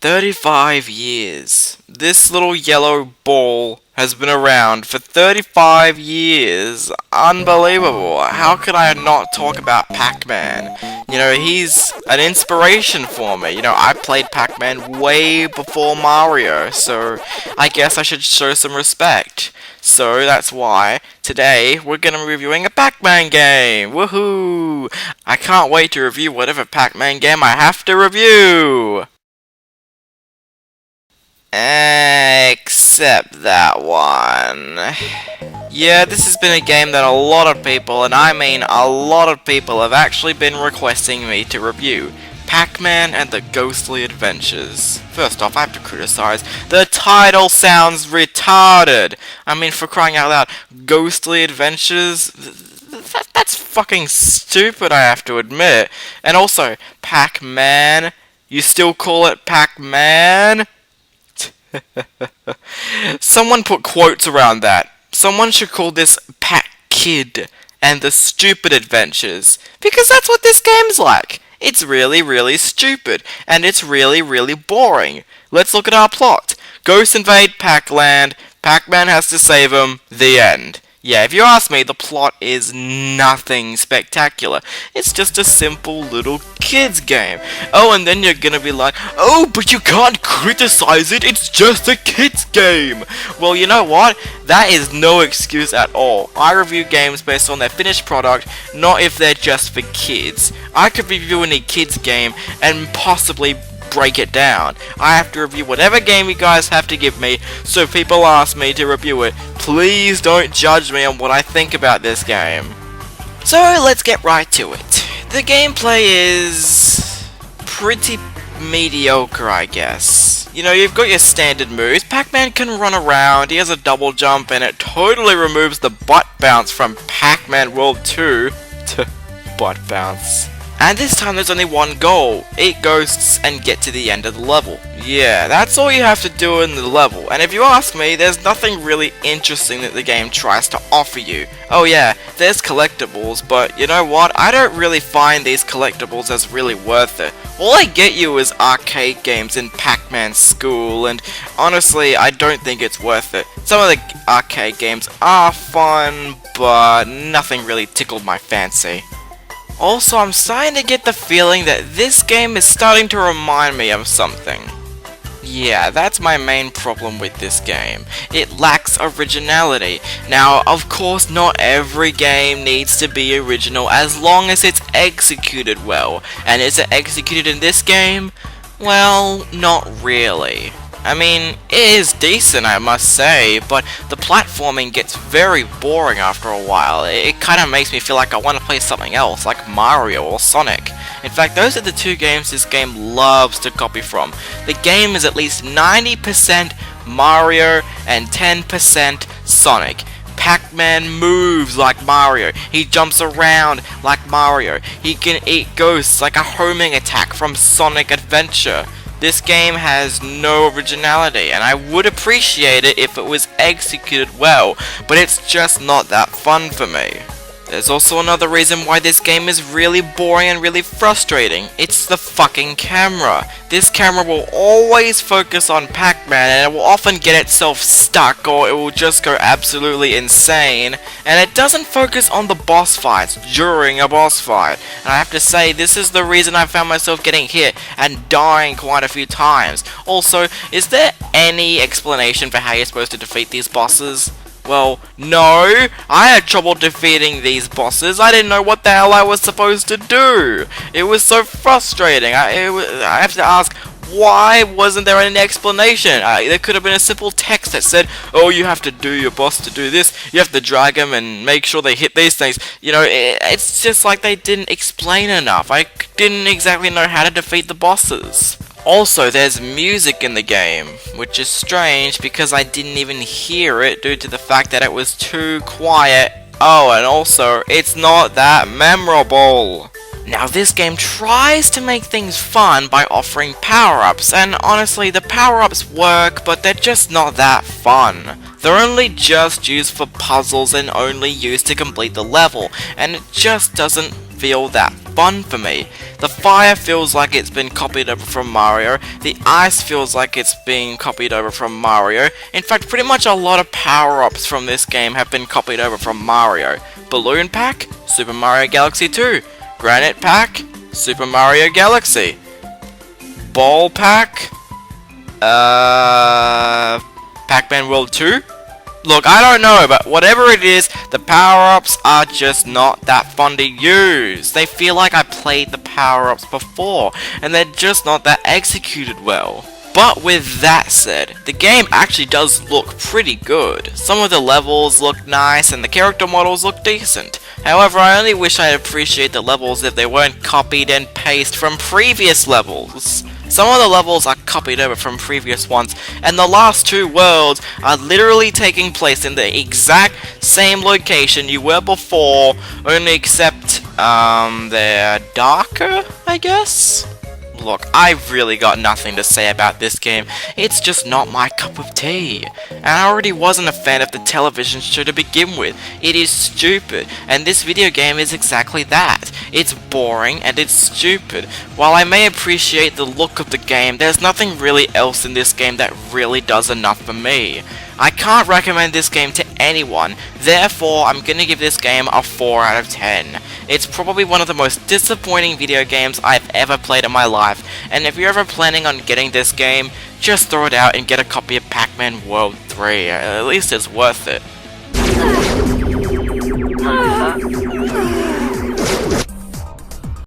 35 years. This little yellow ball has been around for 35 years. Unbelievable. How could I not talk about Pac-Man? You know, he's an inspiration for me. You know, I played Pac-Man way before Mario, so I guess I should show some respect. So that's why today we're going to be reviewing a Pac-Man game. Woohoo! I can't wait to review whatever Pac-Man game I have to review. Except that one. Yeah, this has been a game that a lot of people, and I mean a lot of people, have actually been requesting me to review. Pac-Man and the Ghostly Adventures. First off, I have to criticize. The title sounds retarded! I mean, for crying out loud, Ghostly Adventures? That's fucking stupid, I have to admit. And also, Pac-Man? You still call it Pac-Man? Someone put quotes around that. Someone should call this Pac-Kid and the Stupid Adventures, because that's what this game's like. It's really, really stupid, and it's really, really boring. Let's look at our plot. Ghosts invade Pac-Land, Pac-Man has to save them, the end. Yeah, if you ask me, the plot is nothing spectacular. It's just a simple little kids game. Oh, and then you're gonna be like, oh, but you can't criticize it, it's just a kids game. Well, you know what? That is no excuse at all. I review games based on their finished product, not if they're just for kids. I could review any kids game and possibly break it down. I have to review whatever game you guys have to give me, so if people ask me to review it, please don't judge me on what I think about this game. So let's get right to it. The gameplay is pretty mediocre, I guess. You know, you've got your standard moves. Pac-Man can run around, he has a double jump, and it totally removes the butt bounce from Pac-Man World 2 to butt bounce. And this time there's only one goal, eat ghosts and get to the end of the level. Yeah, that's all you have to do in the level, and if you ask me, there's nothing really interesting that the game tries to offer you. Oh yeah, there's collectibles, but you know what, I don't really find these collectibles as really worth it. All I get you is arcade games in Pac-Man School, and honestly, I don't think it's worth it. Some of the arcade games are fun, but nothing really tickled my fancy. Also, I'm starting to get the feeling that this game is starting to remind me of something. Yeah, that's my main problem with this game. It lacks originality. Now, of course, not every game needs to be original as long as it's executed well. And is it executed in this game? Well, not really. I mean, it is decent, I must say, but the platforming gets very boring after a while. It kind of makes me feel like I want to play something else, like Mario or Sonic. In fact, those are the two games this game loves to copy from. The game is at least 90% Mario and 10% Sonic. Pac-Man moves like Mario, he jumps around like Mario, he can eat ghosts like a homing attack from Sonic Adventure. This game has no originality, and I would appreciate it if it was executed well, but it's just not that fun for me. There's also another reason why this game is really boring and really frustrating. It's the fucking camera. This camera will always focus on Pac-Man, and it will often get itself stuck, or it will just go absolutely insane. And it doesn't focus on the boss fights during a boss fight. And I have to say, this is the reason I found myself getting hit and dying quite a few times. Also, is there any explanation for how you're supposed to defeat these bosses? Well, no, I had trouble defeating these bosses. I didn't know what the hell I was supposed to do. It was so frustrating. I have to ask, why wasn't there any explanation? There could have been a simple text that said, oh, you have to do your boss to do this. You have to drag them and make sure they hit these things. You know, it's just like they didn't explain enough. I didn't exactly know how to defeat the bosses. Also, there's music in the game, which is strange because I didn't even hear it due to the fact that it was too quiet. Oh, and also, it's not that memorable. Now, this game tries to make things fun by offering power-ups, and honestly, the power-ups work, but they're just not that fun. They're only just used for puzzles and only used to complete the level, and it just doesn't feel that fun for me. The fire feels like it's been copied over from Mario, the ice feels like it's being copied over from Mario. In fact, pretty much a lot of power-ups from this game have been copied over from Mario. Balloon Pack, Super Mario Galaxy 2. Granite Pack, Super Mario Galaxy. Ball Pack, Pac-Man World 2? Look, I don't know, but whatever it is, the power-ups are just not that fun to use. They feel like I played the power-ups before, and they're just not that executed well. But with that said, the game actually does look pretty good. Some of the levels look nice, and the character models look decent. However, I only wish I'd appreciate the levels if they weren't copied and pasted from previous levels. Some of the levels are copied over from previous ones, and the last two worlds are literally taking place in the exact same location you were before, only except, they're darker, I guess? Look, I've really got nothing to say about this game. It's just not my cup of tea. And I already wasn't a fan of the television show to begin with. It is stupid, and this video game is exactly that. It's boring and it's stupid. While I may appreciate the look of the game, there's nothing really else in this game that really does enough for me. I can't recommend this game to anyone, therefore I'm gonna give this game a 4 out of 10. It's probably one of the most disappointing video games I've ever played in my life, and if you're ever planning on getting this game, just throw it out and get a copy of Pac-Man World 3, at least it's worth it.